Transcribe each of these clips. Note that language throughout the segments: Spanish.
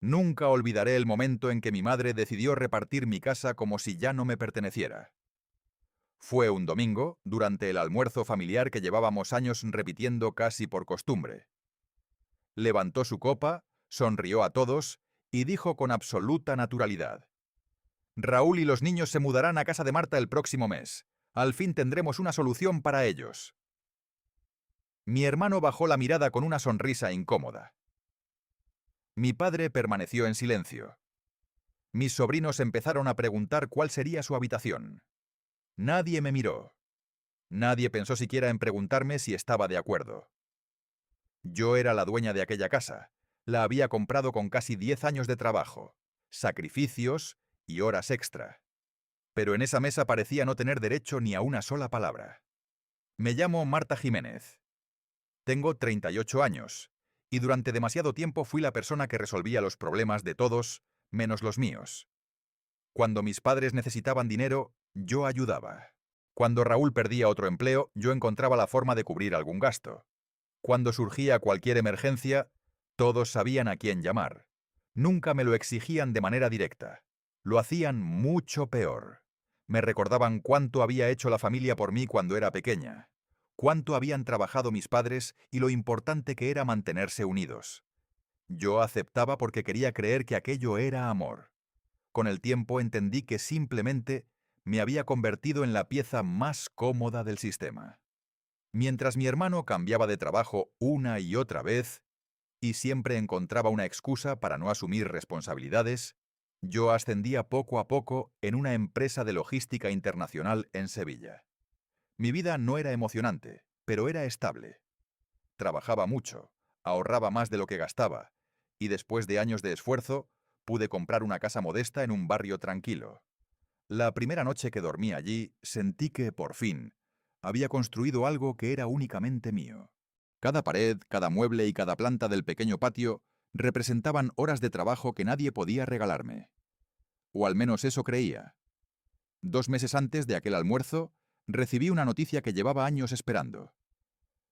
Nunca olvidaré el momento en que mi madre decidió repartir mi casa como si ya no me perteneciera. Fue un domingo, durante el almuerzo familiar que llevábamos años repitiendo casi por costumbre. Levantó su copa, sonrió a todos y dijo con absoluta naturalidad: Raúl y los niños se mudarán a casa de Marta el próximo mes. Al fin tendremos una solución para ellos. Mi hermano bajó la mirada con una sonrisa incómoda. Mi padre permaneció en silencio. Mis sobrinos empezaron a preguntar cuál sería su habitación. Nadie me miró. Nadie pensó siquiera en preguntarme si estaba de acuerdo. Yo era la dueña de aquella casa. La había comprado con casi 10 años de trabajo, sacrificios y horas extra. Pero en esa mesa parecía no tener derecho ni a una sola palabra. Me llamo Marta Jiménez. Tengo 38 años, y durante demasiado tiempo fui la persona que resolvía los problemas de todos, menos los míos. Cuando mis padres necesitaban dinero, yo ayudaba. Cuando Raúl perdía otro empleo, yo encontraba la forma de cubrir algún gasto. Cuando surgía cualquier emergencia, todos sabían a quién llamar. Nunca me lo exigían de manera directa. Lo hacían mucho peor. Me recordaban cuánto había hecho la familia por mí cuando era pequeña, cuánto habían trabajado mis padres y lo importante que era mantenerse unidos. Yo aceptaba porque quería creer que aquello era amor. Con el tiempo entendí que simplemente me había convertido en la pieza más cómoda del sistema. Mientras mi hermano cambiaba de trabajo una y otra vez, y siempre encontraba una excusa para no asumir responsabilidades, yo ascendía poco a poco en una empresa de logística internacional en Sevilla. Mi vida no era emocionante, pero era estable. Trabajaba mucho, ahorraba más de lo que gastaba, y después de años de esfuerzo, pude comprar una casa modesta en un barrio tranquilo. La primera noche que dormí allí, sentí que, por fin, había construido algo que era únicamente mío. Cada pared, cada mueble y cada planta del pequeño patio representaban horas de trabajo que nadie podía regalarme. O al menos eso creía. 2 meses antes de aquel almuerzo, recibí una noticia que llevaba años esperando.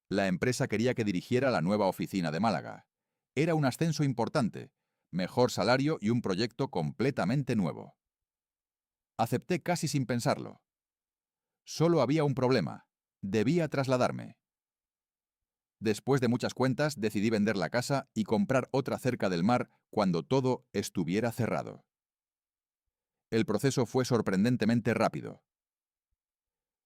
La empresa quería que dirigiera la nueva oficina de Málaga. Era un ascenso importante, mejor salario y un proyecto completamente nuevo. Acepté casi sin pensarlo. Solo había un problema. Debía trasladarme. Después de muchas cuentas, decidí vender la casa y comprar otra cerca del mar cuando todo estuviera cerrado. El proceso fue sorprendentemente rápido.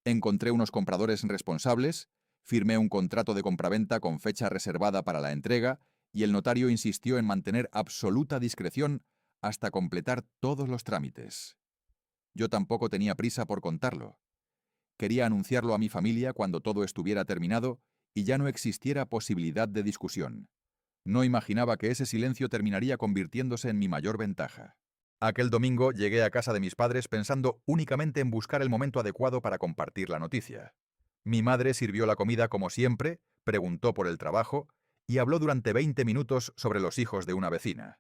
Encontré unos compradores responsables, firmé un contrato de compraventa con fecha reservada para la entrega y el notario insistió en mantener absoluta discreción hasta completar todos los trámites. Yo tampoco tenía prisa por contarlo. Quería anunciarlo a mi familia cuando todo estuviera terminado y ya no existiera posibilidad de discusión. No imaginaba que ese silencio terminaría convirtiéndose en mi mayor ventaja. Aquel domingo llegué a casa de mis padres pensando únicamente en buscar el momento adecuado para compartir la noticia. Mi madre sirvió la comida como siempre, preguntó por el trabajo y habló durante 20 minutos sobre los hijos de una vecina.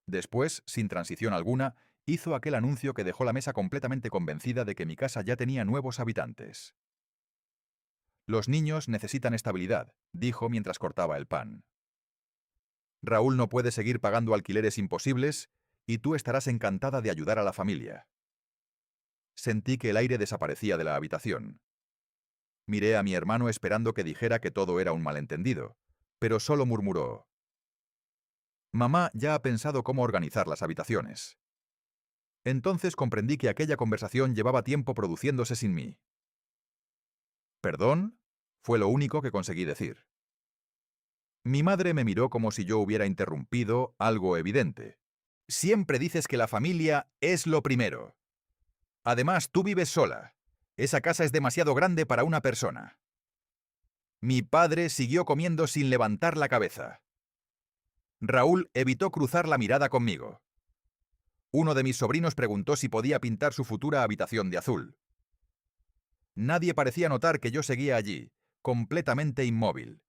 Después, sin transición alguna, hizo aquel anuncio que dejó la mesa completamente convencida de que mi casa ya tenía nuevos habitantes. Los niños necesitan estabilidad, dijo mientras cortaba el pan. Raúl no puede seguir pagando alquileres imposibles y tú estarás encantada de ayudar a la familia. Sentí que el aire desaparecía de la habitación. Miré a mi hermano esperando que dijera que todo era un malentendido, pero solo murmuró: Mamá ya ha pensado cómo organizar las habitaciones. Entonces comprendí que aquella conversación llevaba tiempo produciéndose sin mí. ¿Perdón? Fue lo único que conseguí decir. Mi madre me miró como si yo hubiera interrumpido algo evidente. Siempre dices que la familia es lo primero. Además, tú vives sola. Esa casa es demasiado grande para una persona. Mi padre siguió comiendo sin levantar la cabeza. Raúl evitó cruzar la mirada conmigo. Uno de mis sobrinos preguntó si podía pintar su futura habitación de azul. Nadie parecía notar que yo seguía allí, completamente inmóvil.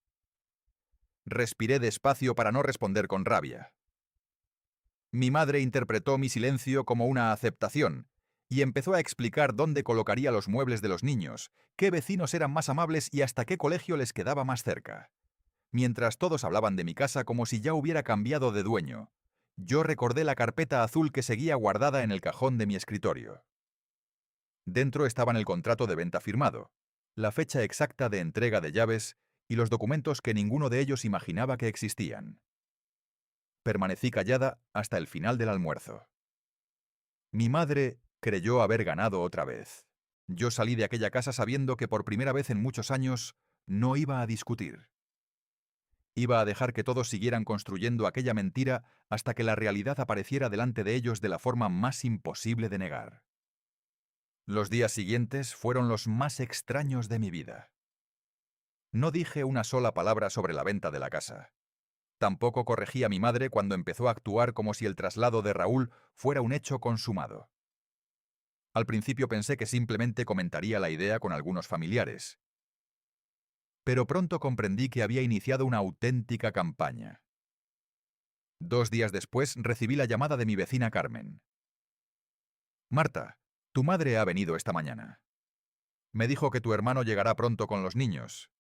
Respiré despacio para no responder con rabia. Mi madre interpretó mi silencio como una aceptación y empezó a explicar dónde colocaría los muebles de los niños, qué vecinos eran más amables y hasta qué colegio les quedaba más cerca. Mientras todos hablaban de mi casa como si ya hubiera cambiado de dueño, Yo recordé la carpeta azul que seguía guardada en el cajón de mi escritorio. Dentro estaban el contrato de venta firmado, la fecha exacta de entrega de llaves y los documentos que ninguno de ellos imaginaba que existían. Permanecí callada hasta el final del almuerzo. Mi madre creyó haber ganado otra vez. Yo salí de aquella casa sabiendo que por primera vez en muchos años no iba a discutir. Iba a dejar que todos siguieran construyendo aquella mentira hasta que la realidad apareciera delante de ellos de la forma más imposible de negar. Los días siguientes fueron los más extraños de mi vida. No dije una sola palabra sobre la venta de la casa. Tampoco corregí a mi madre cuando empezó a actuar como si el traslado de Raúl fuera un hecho consumado. Al principio pensé que simplemente comentaría la idea con algunos familiares. Pero pronto comprendí que había iniciado una auténtica campaña. 2 días después recibí la llamada de mi vecina Carmen. Marta, tu madre ha venido esta mañana. Me dijo que tu hermano llegará pronto con los niños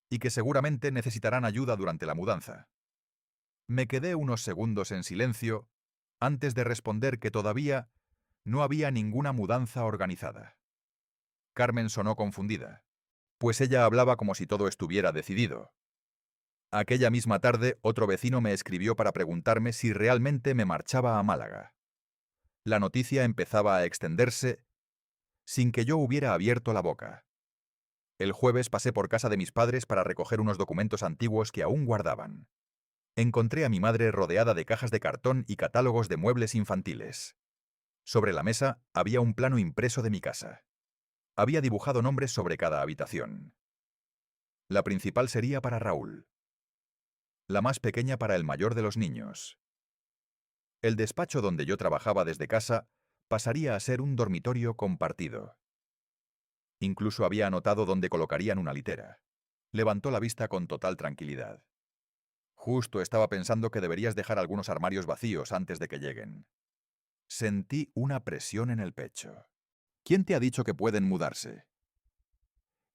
y que seguramente necesitarán ayuda durante la mudanza. Me quedé unos segundos en silencio antes de responder que todavía no había ninguna mudanza organizada. Carmen sonó confundida, pues ella hablaba como si todo estuviera decidido. Aquella misma tarde, otro vecino me escribió para preguntarme si realmente me marchaba a Málaga. La noticia empezaba a extenderse sin que yo hubiera abierto la boca. El jueves pasé por casa de mis padres para recoger unos documentos antiguos que aún guardaban. Encontré a mi madre rodeada de cajas de cartón y catálogos de muebles infantiles. Sobre la mesa había un plano impreso de mi casa. Había dibujado nombres sobre cada habitación. La principal sería para Raúl. La más pequeña para el mayor de los niños. El despacho donde yo trabajaba desde casa pasaría a ser un dormitorio compartido. Incluso había anotado dónde colocarían una litera. Levantó la vista con total tranquilidad. Justo estaba pensando que deberías dejar algunos armarios vacíos antes de que lleguen. Sentí una presión en el pecho. ¿Quién te ha dicho que pueden mudarse?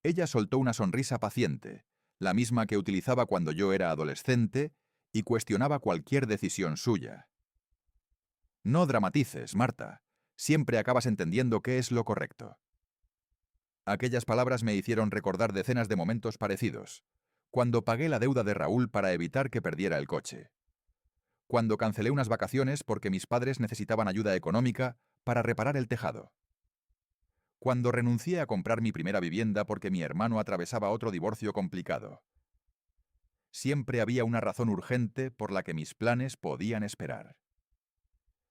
Ella soltó una sonrisa paciente, la misma que utilizaba cuando yo era adolescente y cuestionaba cualquier decisión suya. No dramatices, Marta. Siempre acabas entendiendo qué es lo correcto. Aquellas palabras me hicieron recordar decenas de momentos parecidos. Cuando pagué la deuda de Raúl para evitar que perdiera el coche. Cuando cancelé unas vacaciones porque mis padres necesitaban ayuda económica para reparar el tejado. Cuando renuncié a comprar mi primera vivienda porque mi hermano atravesaba otro divorcio complicado. Siempre había una razón urgente por la que mis planes podían esperar.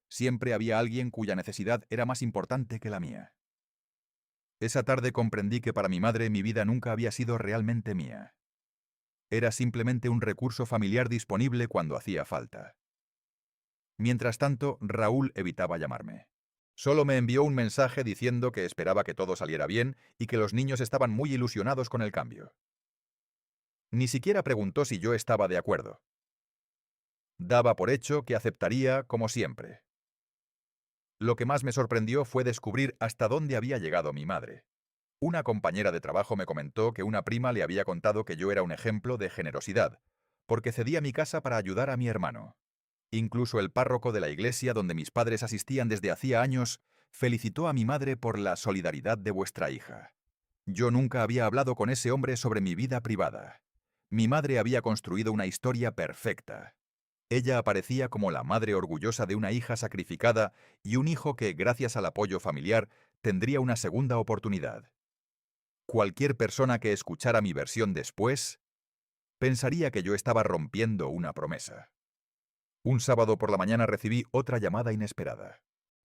Siempre había alguien cuya necesidad era más importante que la mía. Esa tarde comprendí que para mi madre mi vida nunca había sido realmente mía. Era simplemente un recurso familiar disponible cuando hacía falta. Mientras tanto, Raúl evitaba llamarme. Solo me envió un mensaje diciendo que esperaba que todo saliera bien y que los niños estaban muy ilusionados con el cambio. Ni siquiera preguntó si yo estaba de acuerdo. Daba por hecho que aceptaría como siempre. Lo que más me sorprendió fue descubrir hasta dónde había llegado mi madre. Una compañera de trabajo me comentó que una prima le había contado que yo era un ejemplo de generosidad, porque cedía mi casa para ayudar a mi hermano. Incluso el párroco de la iglesia donde mis padres asistían desde hacía años felicitó a mi madre por la solidaridad de vuestra hija. Yo nunca había hablado con ese hombre sobre mi vida privada. Mi madre había construido una historia perfecta. Ella aparecía como la madre orgullosa de una hija sacrificada y un hijo que, gracias al apoyo familiar, tendría una segunda oportunidad. Cualquier persona que escuchara mi versión después pensaría que yo estaba rompiendo una promesa. Un sábado por la mañana recibí otra llamada inesperada.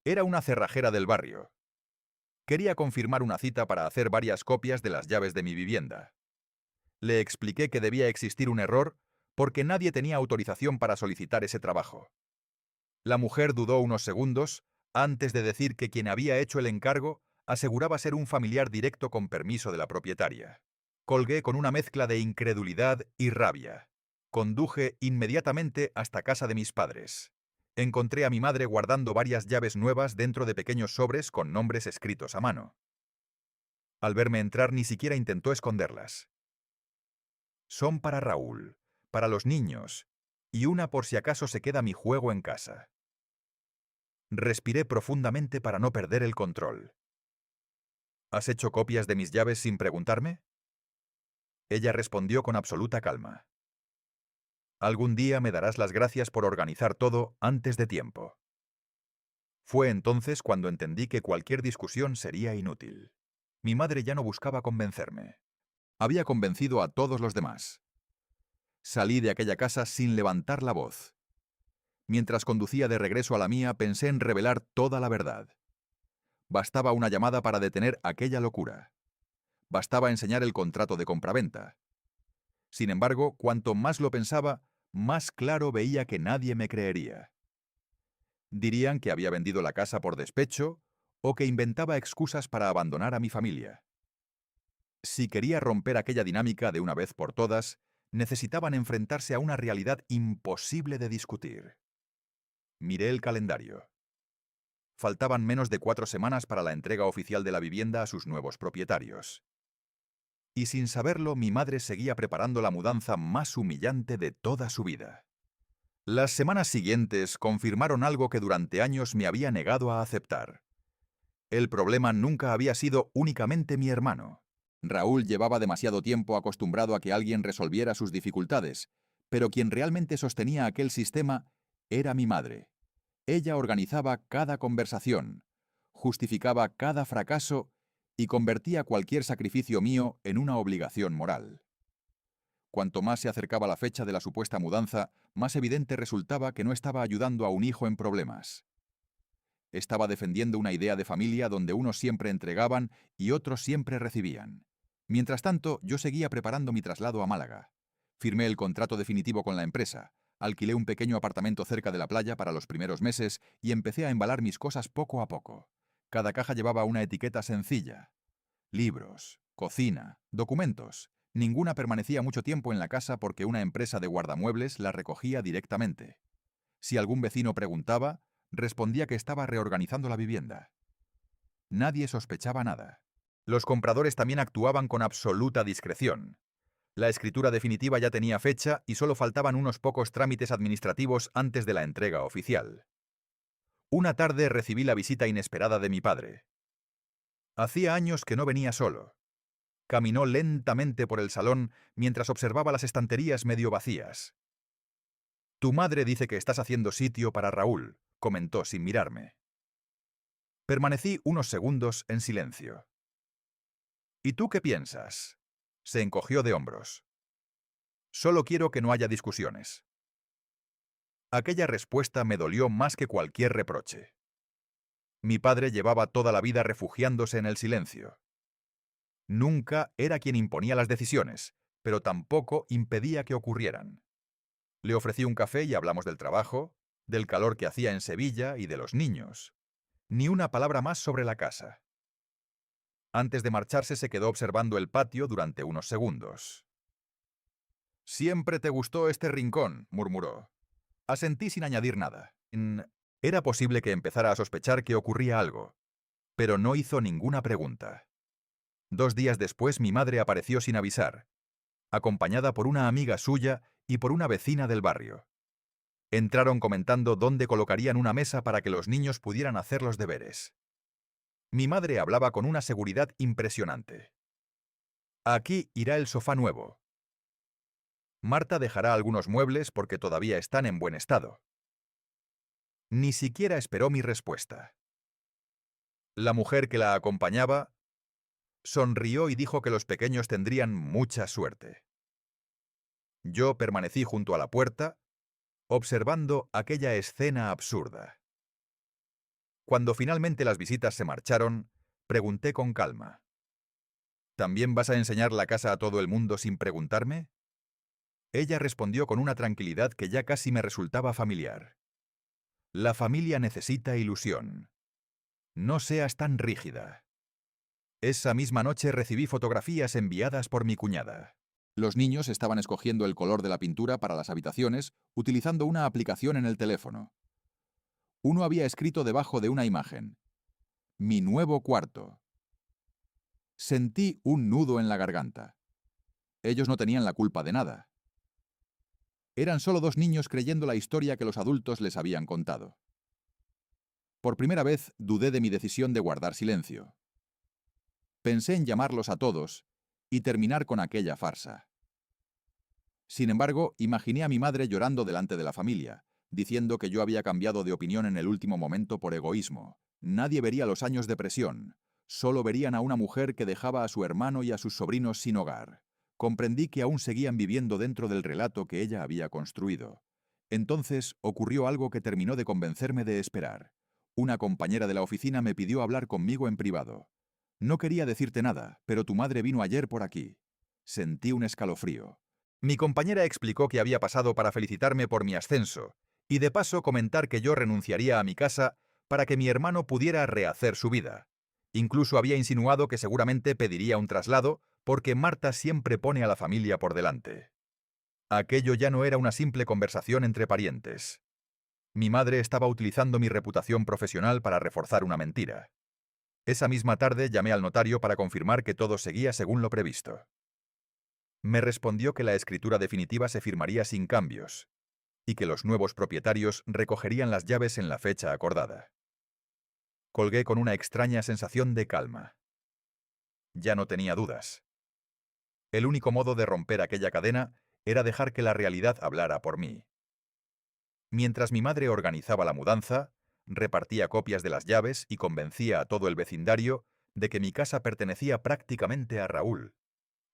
Era una cerrajera del barrio. Quería confirmar una cita para hacer varias copias de las llaves de mi vivienda. Le expliqué que debía existir un error porque nadie tenía autorización para solicitar ese trabajo. La mujer dudó unos segundos antes de decir que quien había hecho el encargo aseguraba ser un familiar directo con permiso de la propietaria. Colgué con una mezcla de incredulidad y rabia. Conduje inmediatamente hasta casa de mis padres. Encontré a mi madre guardando varias llaves nuevas dentro de pequeños sobres con nombres escritos a mano. Al verme entrar ni siquiera intentó esconderlas. Son para Raúl, para los niños, y una por si acaso se queda mi juego en casa. Respiré profundamente para no perder el control. ¿Has hecho copias de mis llaves sin preguntarme? Ella respondió con absoluta calma. Algún día me darás las gracias por organizar todo antes de tiempo. Fue entonces cuando entendí que cualquier discusión sería inútil. Mi madre ya no buscaba convencerme. Había convencido a todos los demás. Salí de aquella casa sin levantar la voz. Mientras conducía de regreso a la mía, pensé en revelar toda la verdad. Bastaba una llamada para detener aquella locura. Bastaba enseñar el contrato de compraventa. Sin embargo, cuanto más lo pensaba, más claro veía que nadie me creería. Dirían que había vendido la casa por despecho o que inventaba excusas para abandonar a mi familia. Si quería romper aquella dinámica de una vez por todas, necesitaban enfrentarse a una realidad imposible de discutir. Miré el calendario. Faltaban menos de 4 semanas para la entrega oficial de la vivienda a sus nuevos propietarios. Y sin saberlo, mi madre seguía preparando la mudanza más humillante de toda su vida. Las semanas siguientes confirmaron algo que durante años me había negado a aceptar. El problema nunca había sido únicamente mi hermano. Raúl llevaba demasiado tiempo acostumbrado a que alguien resolviera sus dificultades, pero quien realmente sostenía aquel sistema era mi madre. Ella organizaba cada conversación, justificaba cada fracaso y convertía cualquier sacrificio mío en una obligación moral. Cuanto más se acercaba la fecha de la supuesta mudanza, más evidente resultaba que no estaba ayudando a un hijo en problemas. Estaba defendiendo una idea de familia donde unos siempre entregaban y otros siempre recibían. Mientras tanto, yo seguía preparando mi traslado a Málaga. Firmé el contrato definitivo con la empresa, alquilé un pequeño apartamento cerca de la playa para los primeros meses y empecé a embalar mis cosas poco a poco. Cada caja llevaba una etiqueta sencilla. Libros, cocina, documentos. Ninguna permanecía mucho tiempo en la casa porque una empresa de guardamuebles la recogía directamente. Si algún vecino preguntaba, respondía que estaba reorganizando la vivienda. Nadie sospechaba nada. Los compradores también actuaban con absoluta discreción. La escritura definitiva ya tenía fecha y solo faltaban unos pocos trámites administrativos antes de la entrega oficial. Una tarde recibí la visita inesperada de mi padre. Hacía años que no venía solo. Caminó lentamente por el salón mientras observaba las estanterías medio vacías. «Tu madre dice que estás haciendo sitio para Raúl», comentó sin mirarme. Permanecí unos segundos en silencio. «¿Y tú qué piensas?», se encogió de hombros. «Solo quiero que no haya discusiones». Aquella respuesta me dolió más que cualquier reproche. Mi padre llevaba toda la vida refugiándose en el silencio. Nunca era quien imponía las decisiones, pero tampoco impedía que ocurrieran. Le ofrecí un café y hablamos del trabajo, del calor que hacía en Sevilla y de los niños. Ni una palabra más sobre la casa. Antes de marcharse se quedó observando el patio durante unos segundos. «Siempre te gustó este rincón», murmuró. Asentí sin añadir nada. Era posible que empezara a sospechar que ocurría algo, pero no hizo ninguna pregunta. 2 días después mi madre apareció sin avisar, acompañada por una amiga suya y por una vecina del barrio. Entraron comentando dónde colocarían una mesa para que los niños pudieran hacer los deberes. Mi madre hablaba con una seguridad impresionante. «Aquí irá el sofá nuevo. Marta dejará algunos muebles porque todavía están en buen estado». Ni siquiera esperó mi respuesta. La mujer que la acompañaba sonrió y dijo que los pequeños tendrían mucha suerte. Yo permanecí junto a la puerta, observando aquella escena absurda. Cuando finalmente las visitas se marcharon, pregunté con calma. «¿También vas a enseñar la casa a todo el mundo sin preguntarme?». Ella respondió con una tranquilidad que ya casi me resultaba familiar. «La familia necesita ilusión. No seas tan rígida». Esa misma noche recibí fotografías enviadas por mi cuñada. Los niños estaban escogiendo el color de la pintura para las habitaciones utilizando una aplicación en el teléfono. Uno había escrito debajo de una imagen: «Mi nuevo cuarto». Sentí un nudo en la garganta. Ellos no tenían la culpa de nada. Eran solo 2 niños creyendo la historia que los adultos les habían contado. Por primera vez dudé de mi decisión de guardar silencio. Pensé en llamarlos a todos y terminar con aquella farsa. Sin embargo, imaginé a mi madre llorando delante de la familia, diciendo que yo había cambiado de opinión en el último momento por egoísmo. Nadie vería los años de presión, solo verían a una mujer que dejaba a su hermano y a sus sobrinos sin hogar. Comprendí que aún seguían viviendo dentro del relato que ella había construido. Entonces ocurrió algo que terminó de convencerme de esperar. Una compañera de la oficina me pidió hablar conmigo en privado. No quería decirte nada, pero tu madre vino ayer por aquí. Sentí un escalofrío. Mi compañera explicó que había pasado para felicitarme por mi ascenso, y de paso comentar que yo renunciaría a mi casa para que mi hermano pudiera rehacer su vida. Incluso había insinuado que seguramente pediría un traslado, porque Marta siempre pone a la familia por delante. Aquello ya no era una simple conversación entre parientes. Mi madre estaba utilizando mi reputación profesional para reforzar una mentira. Esa misma tarde llamé al notario para confirmar que todo seguía según lo previsto. Me respondió que la escritura definitiva se firmaría sin cambios y que los nuevos propietarios recogerían las llaves en la fecha acordada. Colgué con una extraña sensación de calma. Ya no tenía dudas. El único modo de romper aquella cadena era dejar que la realidad hablara por mí. Mientras mi madre organizaba la mudanza, repartía copias de las llaves y convencía a todo el vecindario de que mi casa pertenecía prácticamente a Raúl,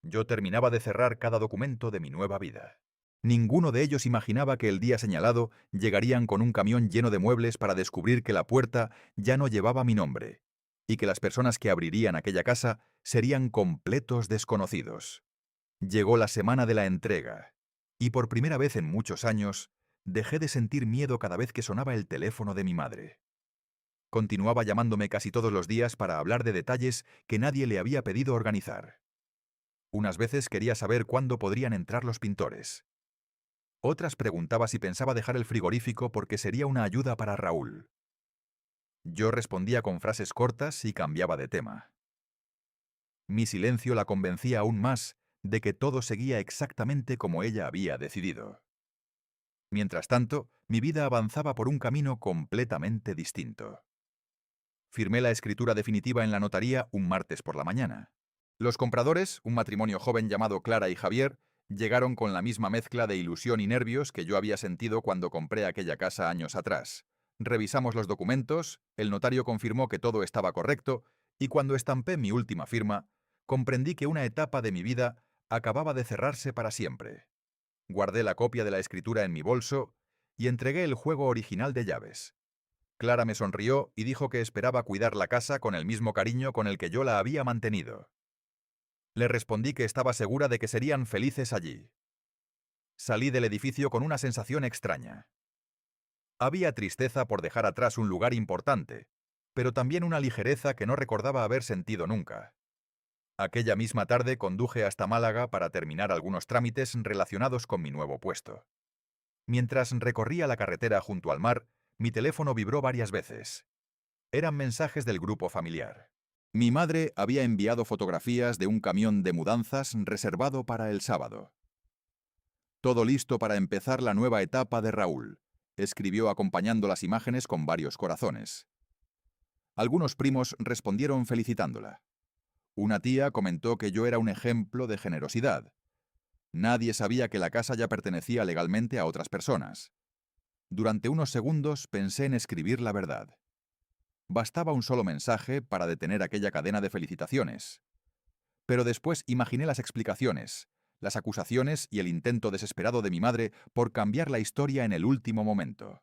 yo terminaba de cerrar cada documento de mi nueva vida. Ninguno de ellos imaginaba que el día señalado llegarían con un camión lleno de muebles para descubrir que la puerta ya no llevaba mi nombre, y que las personas que abrirían aquella casa serían completos desconocidos. Llegó la semana de la entrega, y por primera vez en muchos años, dejé de sentir miedo cada vez que sonaba el teléfono de mi madre. Continuaba llamándome casi todos los días para hablar de detalles que nadie le había pedido organizar. Unas veces quería saber cuándo podrían entrar los pintores. Otras preguntaba si pensaba dejar el frigorífico porque sería una ayuda para Raúl. Yo respondía con frases cortas y cambiaba de tema. Mi silencio la convencía aún más de que todo seguía exactamente como ella había decidido. Mientras tanto, mi vida avanzaba por un camino completamente distinto. Firmé la escritura definitiva en la notaría un martes por la mañana. Los compradores, un matrimonio joven llamado Clara y Javier, llegaron con la misma mezcla de ilusión y nervios que yo había sentido cuando compré aquella casa años atrás. Revisamos los documentos, el notario confirmó que todo estaba correcto, y cuando estampé mi última firma, comprendí que una etapa de mi vida acababa de cerrarse para siempre. Guardé la copia de la escritura en mi bolso y entregué el juego original de llaves. Clara me sonrió y dijo que esperaba cuidar la casa con el mismo cariño con el que yo la había mantenido. Le respondí que estaba segura de que serían felices allí. Salí del edificio con una sensación extraña. Había tristeza por dejar atrás un lugar importante, pero también una ligereza que no recordaba haber sentido nunca. Aquella misma tarde conduje hasta Málaga para terminar algunos trámites relacionados con mi nuevo puesto. Mientras recorría la carretera junto al mar, mi teléfono vibró varias veces. Eran mensajes del grupo familiar. Mi madre había enviado fotografías de un camión de mudanzas reservado para el sábado. Todo listo para empezar la nueva etapa de Raúl, escribió acompañando las imágenes con varios corazones. Algunos primos respondieron felicitándola. Una tía comentó que yo era un ejemplo de generosidad. Nadie sabía que la casa ya pertenecía legalmente a otras personas. Durante unos segundos pensé en escribir la verdad. Bastaba un solo mensaje para detener aquella cadena de felicitaciones. Pero después imaginé las explicaciones, las acusaciones y el intento desesperado de mi madre por cambiar la historia en el último momento.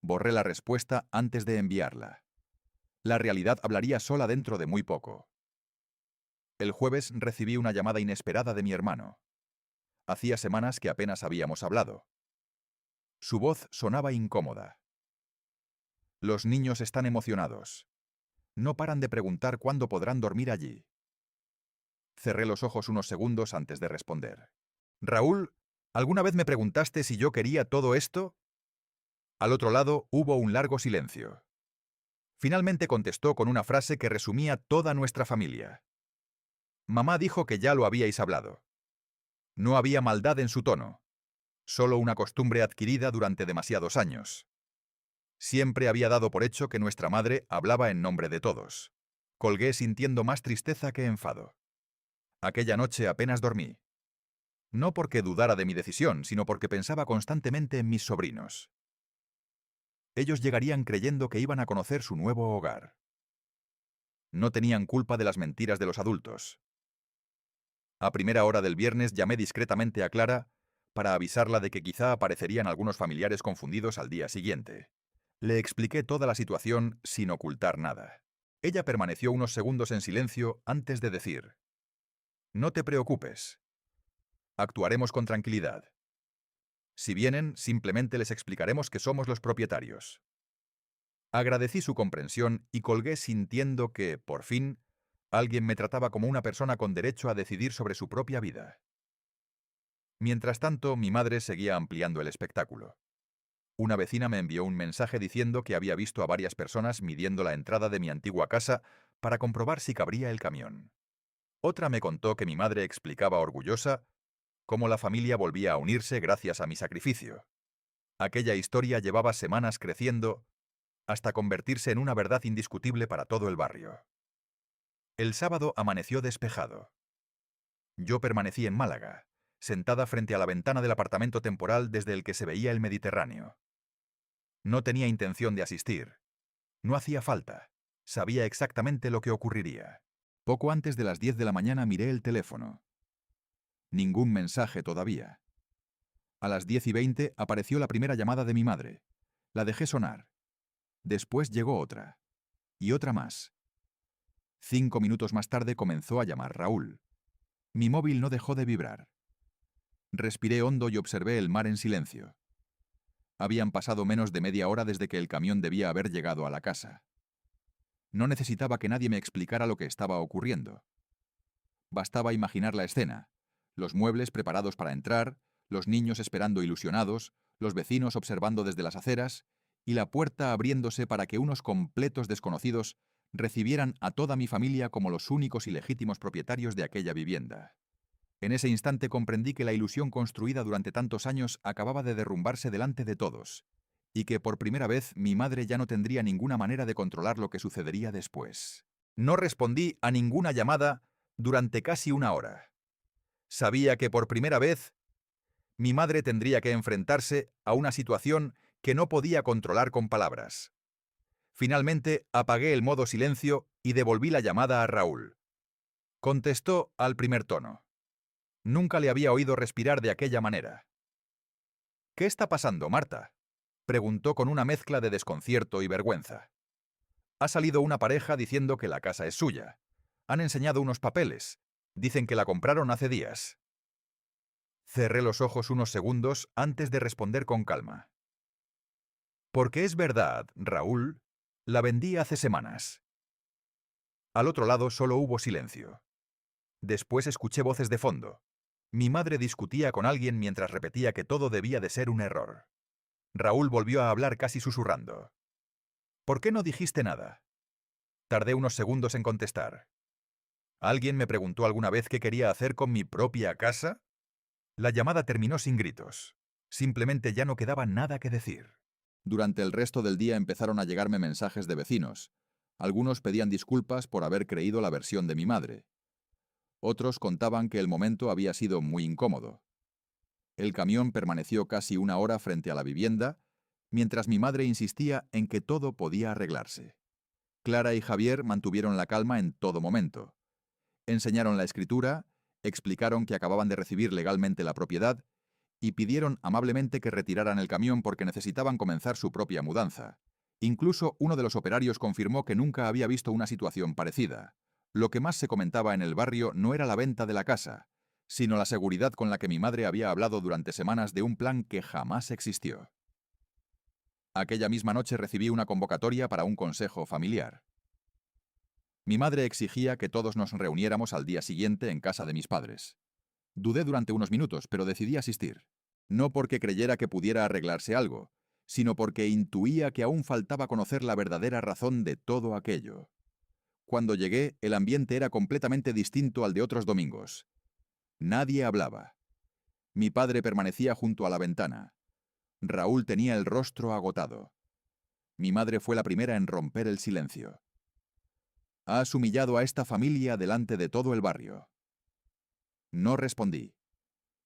Borré la respuesta antes de enviarla. La realidad hablaría sola dentro de muy poco. El jueves recibí una llamada inesperada de mi hermano. Hacía semanas que apenas habíamos hablado. Su voz sonaba incómoda. Los niños están emocionados. No paran de preguntar cuándo podrán dormir allí. Cerré los ojos unos segundos antes de responder. Raúl, ¿alguna vez me preguntaste si yo quería todo esto? Al otro lado hubo un largo silencio. Finalmente contestó con una frase que resumía toda nuestra familia. Mamá dijo que ya lo habíais hablado. No había maldad en su tono, solo una costumbre adquirida durante demasiados años. Siempre había dado por hecho que nuestra madre hablaba en nombre de todos. Colgué sintiendo más tristeza que enfado. Aquella noche apenas dormí. No porque dudara de mi decisión, sino porque pensaba constantemente en mis sobrinos. Ellos llegarían creyendo que iban a conocer su nuevo hogar. No tenían culpa de las mentiras de los adultos. A primera hora del viernes llamé discretamente a Clara para avisarla de que quizá aparecerían algunos familiares confundidos al día siguiente. Le expliqué toda la situación sin ocultar nada. Ella permaneció unos segundos en silencio antes de decir: «No te preocupes. Actuaremos con tranquilidad. Si vienen, simplemente les explicaremos que somos los propietarios». Agradecí su comprensión y colgué sintiendo que, por fin, alguien me trataba como una persona con derecho a decidir sobre su propia vida. Mientras tanto, mi madre seguía ampliando el espectáculo. Una vecina me envió un mensaje diciendo que había visto a varias personas midiendo la entrada de mi antigua casa para comprobar si cabría el camión. Otra me contó que mi madre explicaba orgullosa cómo la familia volvía a unirse gracias a mi sacrificio. Aquella historia llevaba semanas creciendo hasta convertirse en una verdad indiscutible para todo el barrio. El sábado amaneció despejado. Yo permanecí en Málaga, sentada frente a la ventana del apartamento temporal desde el que se veía el Mediterráneo. No tenía intención de asistir. No hacía falta. Sabía exactamente lo que ocurriría. Poco antes de las 10 de la mañana miré el teléfono. Ningún mensaje todavía. A las 10:20 apareció la primera llamada de mi madre. La dejé sonar. Después llegó otra. Y otra más. 5 minutos más tarde comenzó a llamar Raúl. Mi móvil no dejó de vibrar. Respiré hondo y observé el mar en silencio. Habían pasado menos de media hora desde que el camión debía haber llegado a la casa. No necesitaba que nadie me explicara lo que estaba ocurriendo. Bastaba imaginar la escena: los muebles preparados para entrar, los niños esperando ilusionados, los vecinos observando desde las aceras, y la puerta abriéndose para que unos completos desconocidos recibieran a toda mi familia como los únicos y legítimos propietarios de aquella vivienda. En ese instante comprendí que la ilusión construida durante tantos años acababa de derrumbarse delante de todos, y que por primera vez mi madre ya no tendría ninguna manera de controlar lo que sucedería después. No respondí a ninguna llamada durante casi una hora. Sabía que por primera vez mi madre tendría que enfrentarse a una situación que no podía controlar con palabras. Finalmente apagué el modo silencio y devolví la llamada a Raúl. Contestó al primer tono. Nunca le había oído respirar de aquella manera. «¿Qué está pasando, Marta?», preguntó con una mezcla de desconcierto y vergüenza. «Ha salido una pareja diciendo que la casa es suya. Han enseñado unos papeles. Dicen que la compraron hace días». Cerré los ojos unos segundos antes de responder con calma. «Porque es verdad, Raúl. La vendí hace semanas». Al otro lado solo hubo silencio. Después escuché voces de fondo. Mi madre discutía con alguien mientras repetía que todo debía de ser un error. Raúl volvió a hablar casi susurrando. «¿Por qué no dijiste nada?». Tardé unos segundos en contestar. ¿Alguien me preguntó alguna vez qué quería hacer con mi propia casa? La llamada terminó sin gritos. Simplemente ya no quedaba nada que decir. Durante el resto del día empezaron a llegarme mensajes de vecinos. Algunos pedían disculpas por haber creído la versión de mi madre. Otros contaban que el momento había sido muy incómodo. El camión permaneció casi una hora frente a la vivienda, mientras mi madre insistía en que todo podía arreglarse. Clara y Javier mantuvieron la calma en todo momento. Enseñaron la escritura, explicaron que acababan de recibir legalmente la propiedad y pidieron amablemente que retiraran el camión porque necesitaban comenzar su propia mudanza. Incluso uno de los operarios confirmó que nunca había visto una situación parecida. Lo que más se comentaba en el barrio no era la venta de la casa, sino la seguridad con la que mi madre había hablado durante semanas de un plan que jamás existió. Aquella misma noche recibí una convocatoria para un consejo familiar. Mi madre exigía que todos nos reuniéramos al día siguiente en casa de mis padres. Dudé durante unos minutos, pero decidí asistir. No porque creyera que pudiera arreglarse algo, sino porque intuía que aún faltaba conocer la verdadera razón de todo aquello. Cuando llegué, el ambiente era completamente distinto al de otros domingos. Nadie hablaba. Mi padre permanecía junto a la ventana. Raúl tenía el rostro agotado. Mi madre fue la primera en romper el silencio. Has humillado a esta familia delante de todo el barrio. No respondí.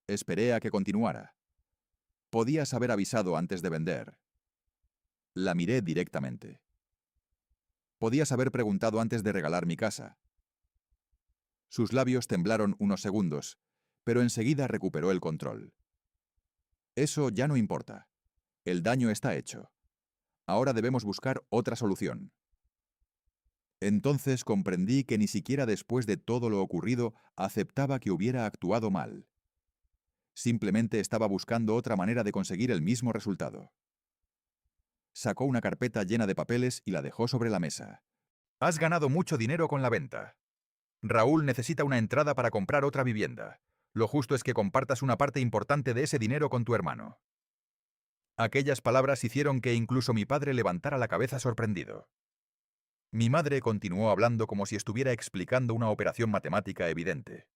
Esperé a que continuara. Podías haber avisado antes de vender. La miré directamente. Podías haber preguntado antes de regalar mi casa. Sus labios temblaron unos segundos, pero enseguida recuperó el control. Eso ya no importa. El daño está hecho. Ahora debemos buscar otra solución. Entonces comprendí que ni siquiera después de todo lo ocurrido aceptaba que hubiera actuado mal. Simplemente estaba buscando otra manera de conseguir el mismo resultado. Sacó una carpeta llena de papeles y la dejó sobre la mesa. Has ganado mucho dinero con la venta. Raúl necesita una entrada para comprar otra vivienda. Lo justo es que compartas una parte importante de ese dinero con tu hermano. Aquellas palabras hicieron que incluso mi padre levantara la cabeza sorprendido. Mi madre continuó hablando como si estuviera explicando una operación matemática evidente.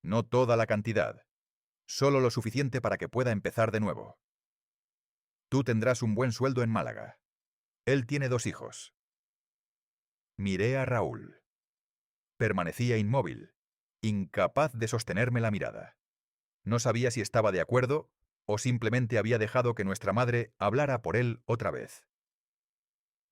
No toda la cantidad, solo lo suficiente para que pueda empezar de nuevo. Tú tendrás un buen sueldo en Málaga. Él tiene 2 hijos. Miré a Raúl. Permanecía inmóvil, incapaz de sostenerme la mirada. No sabía si estaba de acuerdo o simplemente había dejado que nuestra madre hablara por él otra vez.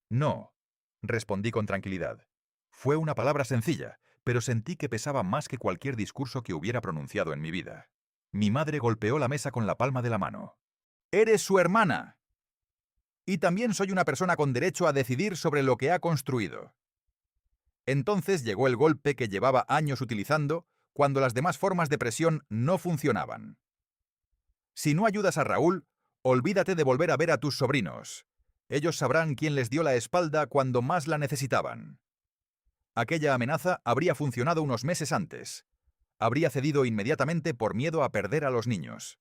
No, respondí con tranquilidad. Fue una palabra sencilla, pero sentí que pesaba más que cualquier discurso que hubiera pronunciado en mi vida. Mi madre golpeó la mesa con la palma de la mano. ¡Eres su hermana! Y también soy una persona con derecho a decidir sobre lo que ha construido. Entonces llegó el golpe que llevaba años utilizando cuando las demás formas de presión no funcionaban. Si no ayudas a Raúl, olvídate de volver a ver a tus sobrinos. Ellos sabrán quién les dio la espalda cuando más la necesitaban. Aquella amenaza habría funcionado unos meses antes. Habría cedido inmediatamente por miedo a perder a los niños.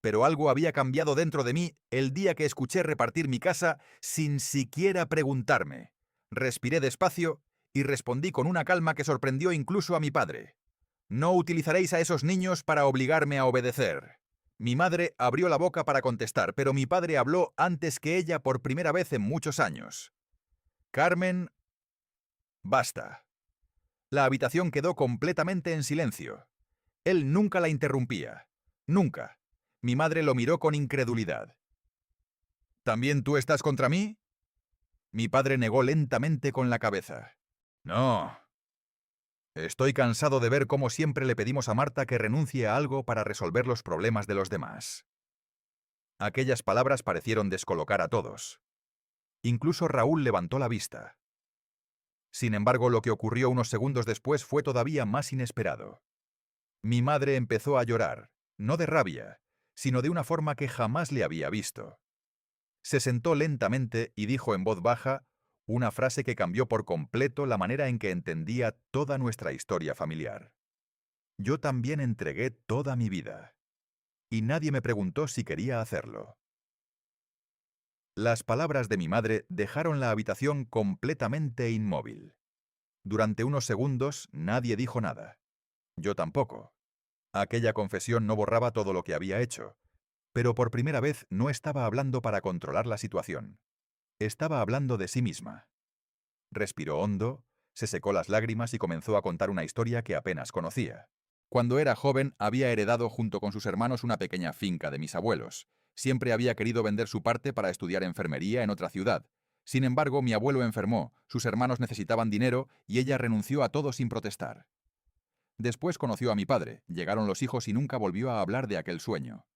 Pero algo había cambiado dentro de mí el día que escuché repartir mi casa sin siquiera preguntarme. Respiré despacio y respondí con una calma que sorprendió incluso a mi padre. No utilizaréis a esos niños para obligarme a obedecer. Mi madre abrió la boca para contestar, pero mi padre habló antes que ella por primera vez en muchos años. Carmen, basta. La habitación quedó completamente en silencio. Él nunca la interrumpía. Nunca. Mi madre lo miró con incredulidad. ¿También tú estás contra mí? Mi padre negó lentamente con la cabeza. No. Estoy cansado de ver cómo siempre le pedimos a Marta que renuncie a algo para resolver los problemas de los demás. Aquellas palabras parecieron descolocar a todos. Incluso Raúl levantó la vista. Sin embargo, lo que ocurrió unos segundos después fue todavía más inesperado. Mi madre empezó a llorar, no de rabia, sino de una forma que jamás le había visto. Se sentó lentamente y dijo en voz baja una frase que cambió por completo la manera en que entendía toda nuestra historia familiar. Yo también entregué toda mi vida. Y nadie me preguntó si quería hacerlo. Las palabras de mi madre dejaron la habitación completamente inmóvil. Durante unos segundos nadie dijo nada. Yo tampoco. Aquella confesión no borraba todo lo que había hecho, pero por primera vez no estaba hablando para controlar la situación. Estaba hablando de sí misma. Respiró hondo, se secó las lágrimas y comenzó a contar una historia que apenas conocía. Cuando era joven había heredado junto con sus hermanos una pequeña finca de mis abuelos. Siempre había querido vender su parte para estudiar enfermería en otra ciudad. Sin embargo, mi abuelo enfermó, sus hermanos necesitaban dinero y ella renunció a todo sin protestar. Después conoció a mi padre, llegaron los hijos y nunca volvió a hablar de aquel sueño.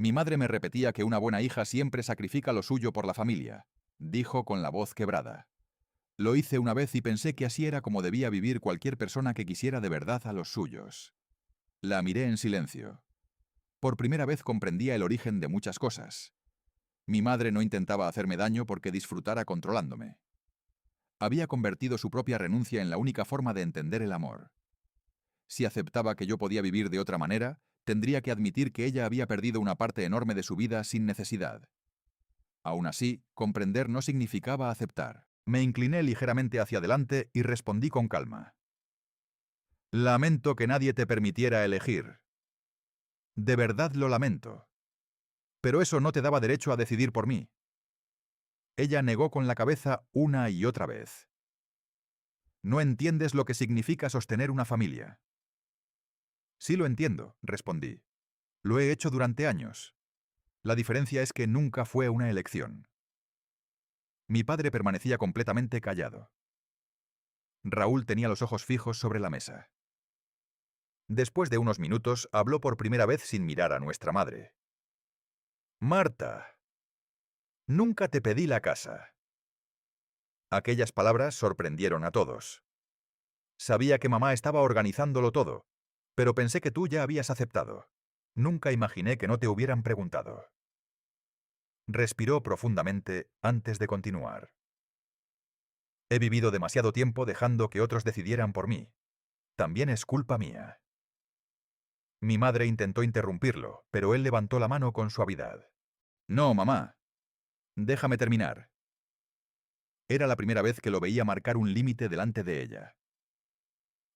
Mi madre me repetía que una buena hija siempre sacrifica lo suyo por la familia, dijo con la voz quebrada. Lo hice una vez y pensé que así era como debía vivir cualquier persona que quisiera de verdad a los suyos. La miré en silencio. Por primera vez comprendía el origen de muchas cosas. Mi madre no intentaba hacerme daño porque disfrutara controlándome. Había convertido su propia renuncia en la única forma de entender el amor. Si aceptaba que yo podía vivir de otra manera, tendría que admitir que ella había perdido una parte enorme de su vida sin necesidad. Aún así, comprender no significaba aceptar. Me incliné ligeramente hacia adelante y respondí con calma. Lamento que nadie te permitiera elegir. De verdad lo lamento. Pero eso no te daba derecho a decidir por mí. Ella negó con la cabeza una y otra vez. No entiendes lo que significa sostener una familia. Sí lo entiendo, respondí. Lo he hecho durante años. La diferencia es que nunca fue una elección. Mi padre permanecía completamente callado. Raúl tenía los ojos fijos sobre la mesa. Después de unos minutos, habló por primera vez sin mirar a nuestra madre. Marta, nunca te pedí la casa. Aquellas palabras sorprendieron a todos. Sabía que mamá estaba organizándolo todo, pero pensé que tú ya habías aceptado. Nunca imaginé que no te hubieran preguntado. Respiró profundamente antes de continuar. He vivido demasiado tiempo dejando que otros decidieran por mí. También es culpa mía. Mi madre intentó interrumpirlo, pero él levantó la mano con suavidad. No, mamá. Déjame terminar. Era la primera vez que lo veía marcar un límite delante de ella.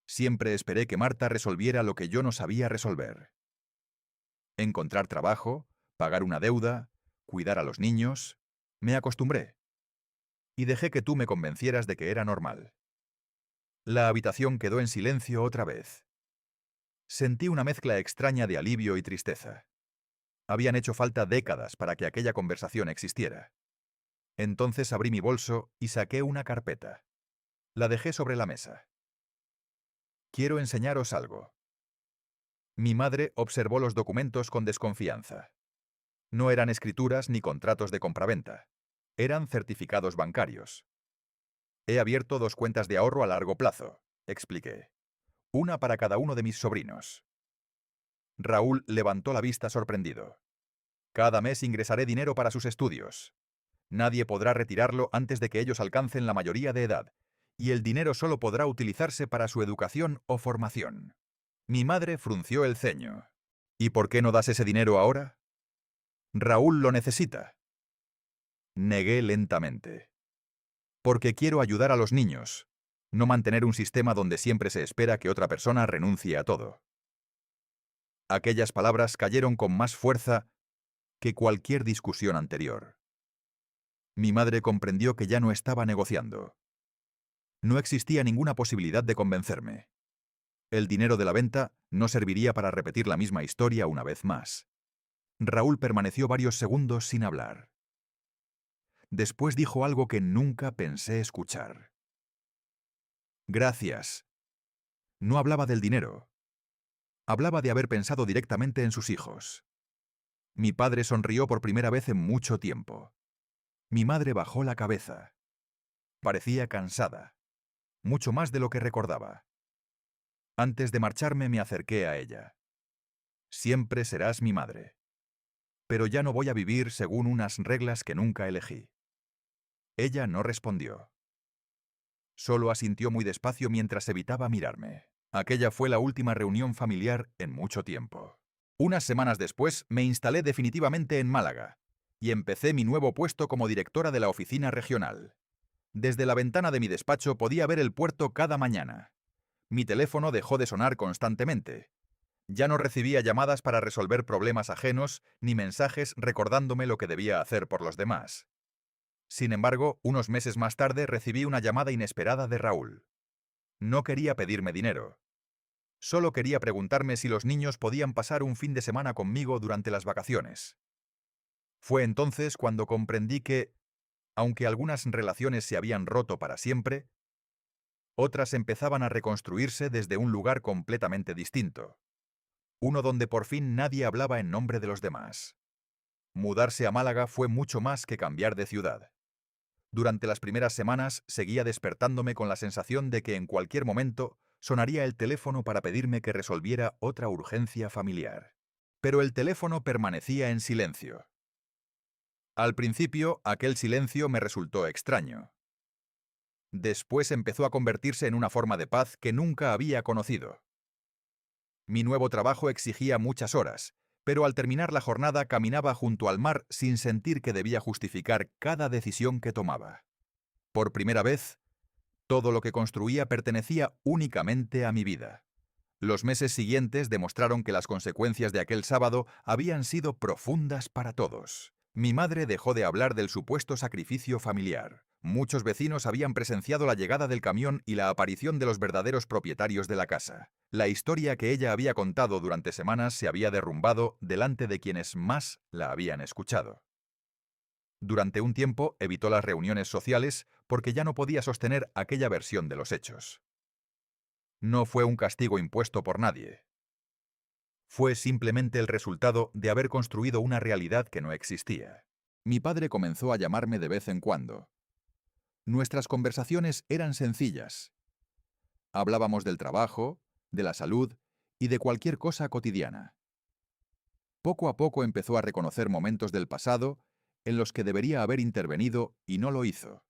Siempre esperé que Marta resolviera lo que yo no sabía resolver. Encontrar trabajo, pagar una deuda, cuidar a los niños. Me acostumbré. Y dejé que tú me convencieras de que era normal. La habitación quedó en silencio otra vez. Sentí una mezcla extraña de alivio y tristeza. Habían hecho falta décadas para que aquella conversación existiera. Entonces abrí mi bolso y saqué una carpeta. La dejé sobre la mesa. Quiero enseñaros algo. Mi madre observó los documentos con desconfianza. No eran escrituras ni contratos de compraventa. Eran certificados bancarios. He abierto 2 cuentas de ahorro a largo plazo, expliqué. Una para cada uno de mis sobrinos. Raúl levantó la vista sorprendido. Cada mes ingresaré dinero para sus estudios. Nadie podrá retirarlo antes de que ellos alcancen la mayoría de edad, y el dinero solo podrá utilizarse para su educación o formación. Mi madre frunció el ceño. ¿Y por qué no das ese dinero ahora? Raúl lo necesita. Negué lentamente. Porque quiero ayudar a los niños, no mantener un sistema donde siempre se espera que otra persona renuncie a todo. Aquellas palabras cayeron con más fuerza que cualquier discusión anterior. Mi madre comprendió que ya no estaba negociando. No existía ninguna posibilidad de convencerme. El dinero de la venta no serviría para repetir la misma historia una vez más. Raúl permaneció varios segundos sin hablar. Después dijo algo que nunca pensé escuchar. Gracias. No hablaba del dinero. Hablaba de haber pensado directamente en sus hijos. Mi padre sonrió por primera vez en mucho tiempo. Mi madre bajó la cabeza. Parecía cansada, mucho más de lo que recordaba. Antes de marcharme me acerqué a ella. Siempre serás mi madre. Pero ya no voy a vivir según unas reglas que nunca elegí. Ella no respondió. Solo asintió muy despacio mientras evitaba mirarme. Aquella fue la última reunión familiar en mucho tiempo. Unas semanas después me instalé definitivamente en Málaga y empecé mi nuevo puesto como directora de la oficina regional. Desde la ventana de mi despacho podía ver el puerto cada mañana. Mi teléfono dejó de sonar constantemente. Ya no recibía llamadas para resolver problemas ajenos ni mensajes recordándome lo que debía hacer por los demás. Sin embargo, unos meses más tarde recibí una llamada inesperada de Raúl. No quería pedirme dinero. Solo quería preguntarme si los niños podían pasar un fin de semana conmigo durante las vacaciones. Fue entonces cuando comprendí que, aunque algunas relaciones se habían roto para siempre, otras empezaban a reconstruirse desde un lugar completamente distinto. Uno donde por fin nadie hablaba en nombre de los demás. Mudarse a Málaga fue mucho más que cambiar de ciudad. Durante las primeras semanas seguía despertándome con la sensación de que en cualquier momento sonaría el teléfono para pedirme que resolviera otra urgencia familiar. Pero el teléfono permanecía en silencio. Al principio, aquel silencio me resultó extraño. Después empezó a convertirse en una forma de paz que nunca había conocido. Mi nuevo trabajo exigía muchas horas, pero al terminar la jornada caminaba junto al mar sin sentir que debía justificar cada decisión que tomaba. Por primera vez, todo lo que construía pertenecía únicamente a mi vida. Los meses siguientes demostraron que las consecuencias de aquel sábado habían sido profundas para todos. Mi madre dejó de hablar del supuesto sacrificio familiar. Muchos vecinos habían presenciado la llegada del camión y la aparición de los verdaderos propietarios de la casa. La historia que ella había contado durante semanas se había derrumbado delante de quienes más la habían escuchado. Durante un tiempo evitó las reuniones sociales porque ya no podía sostener aquella versión de los hechos. No fue un castigo impuesto por nadie. Fue simplemente el resultado de haber construido una realidad que no existía. Mi padre comenzó a llamarme de vez en cuando. Nuestras conversaciones eran sencillas. Hablábamos del trabajo, de la salud y de cualquier cosa cotidiana. Poco a poco empezó a reconocer momentos del pasado en los que debería haber intervenido y no lo hizo.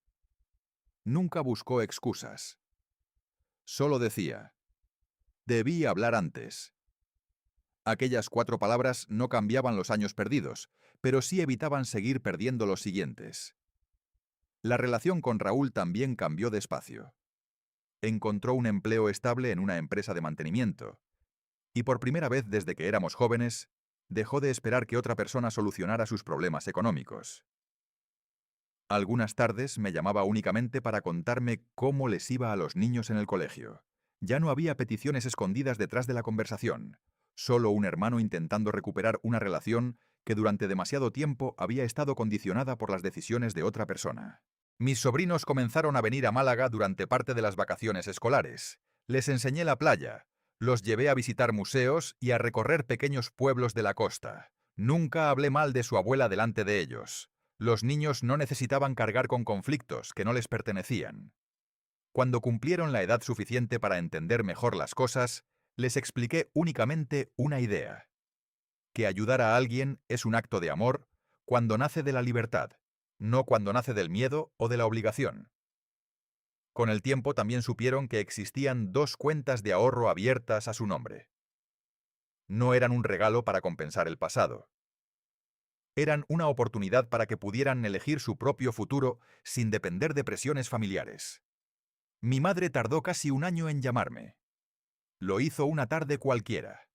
Nunca buscó excusas. Solo decía, debí hablar antes. Aquellas 4 palabras no cambiaban los años perdidos, pero sí evitaban seguir perdiendo los siguientes. La relación con Raúl también cambió despacio. Encontró un empleo estable en una empresa de mantenimiento, y por primera vez desde que éramos jóvenes, dejó de esperar que otra persona solucionara sus problemas económicos. Algunas tardes me llamaba únicamente para contarme cómo les iba a los niños en el colegio. Ya no había peticiones escondidas detrás de la conversación, solo un hermano intentando recuperar una relación que durante demasiado tiempo había estado condicionada por las decisiones de otra persona. Mis sobrinos comenzaron a venir a Málaga durante parte de las vacaciones escolares. Les enseñé la playa, los llevé a visitar museos y a recorrer pequeños pueblos de la costa. Nunca hablé mal de su abuela delante de ellos. Los niños no necesitaban cargar con conflictos que no les pertenecían. Cuando cumplieron la edad suficiente para entender mejor las cosas, les expliqué únicamente una idea: que ayudar a alguien es un acto de amor cuando nace de la libertad, no cuando nace del miedo o de la obligación. Con el tiempo también supieron que existían 2 cuentas de ahorro abiertas a su nombre. No eran un regalo para compensar el pasado. Eran una oportunidad para que pudieran elegir su propio futuro sin depender de presiones familiares. Mi madre tardó casi un año en llamarme. Lo hizo una tarde cualquiera.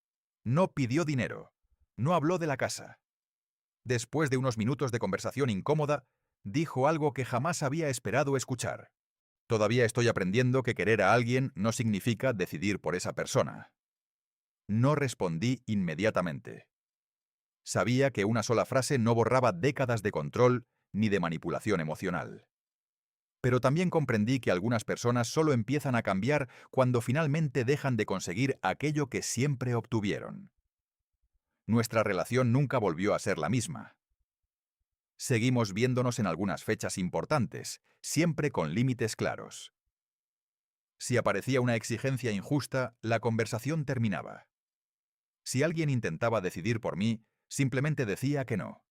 No pidió dinero. No habló de la casa. Después de unos minutos de conversación incómoda, dijo algo que jamás había esperado escuchar. Todavía estoy aprendiendo que querer a alguien no significa decidir por esa persona. No respondí inmediatamente. Sabía que una sola frase no borraba décadas de control ni de manipulación emocional. Pero también comprendí que algunas personas solo empiezan a cambiar cuando finalmente dejan de conseguir aquello que siempre obtuvieron. Nuestra relación nunca volvió a ser la misma. Seguimos viéndonos en algunas fechas importantes, siempre con límites claros. Si aparecía una exigencia injusta, la conversación terminaba. Si alguien intentaba decidir por mí, simplemente decía que no.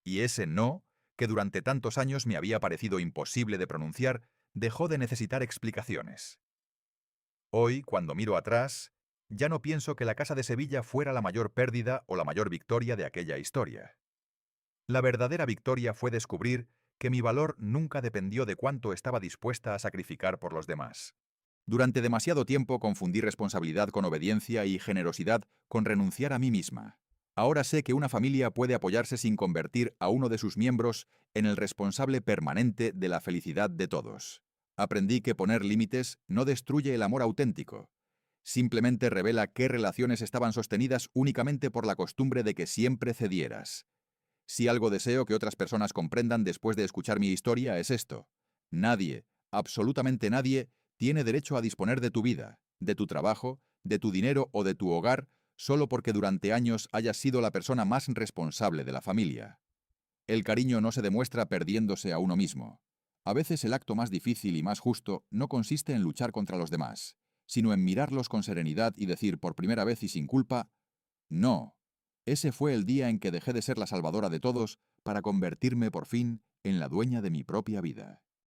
Y ese no, que durante tantos años me había parecido imposible de pronunciar, dejó de necesitar explicaciones. Hoy, cuando miro atrás, ya no pienso que la Casa de Sevilla fuera la mayor pérdida o la mayor victoria de aquella historia. La verdadera victoria fue descubrir que mi valor nunca dependió de cuánto estaba dispuesta a sacrificar por los demás. Durante demasiado tiempo confundí responsabilidad con obediencia y generosidad con renunciar a mí misma. Ahora sé que una familia puede apoyarse sin convertir a uno de sus miembros en el responsable permanente de la felicidad de todos. Aprendí que poner límites no destruye el amor auténtico. Simplemente revela qué relaciones estaban sostenidas únicamente por la costumbre de que siempre cedieras. Si algo deseo que otras personas comprendan después de escuchar mi historia es esto: nadie, absolutamente nadie, tiene derecho a disponer de tu vida, de tu trabajo, de tu dinero o de tu hogar solo porque durante años hayas sido la persona más responsable de la familia. El cariño no se demuestra perdiéndose a uno mismo. A veces el acto más difícil y más justo no consiste en luchar contra los demás, sino en mirarlos con serenidad y decir por primera vez y sin culpa: no. Ese fue el día en que dejé de ser la salvadora de todos para convertirme por fin en la dueña de mi propia vida.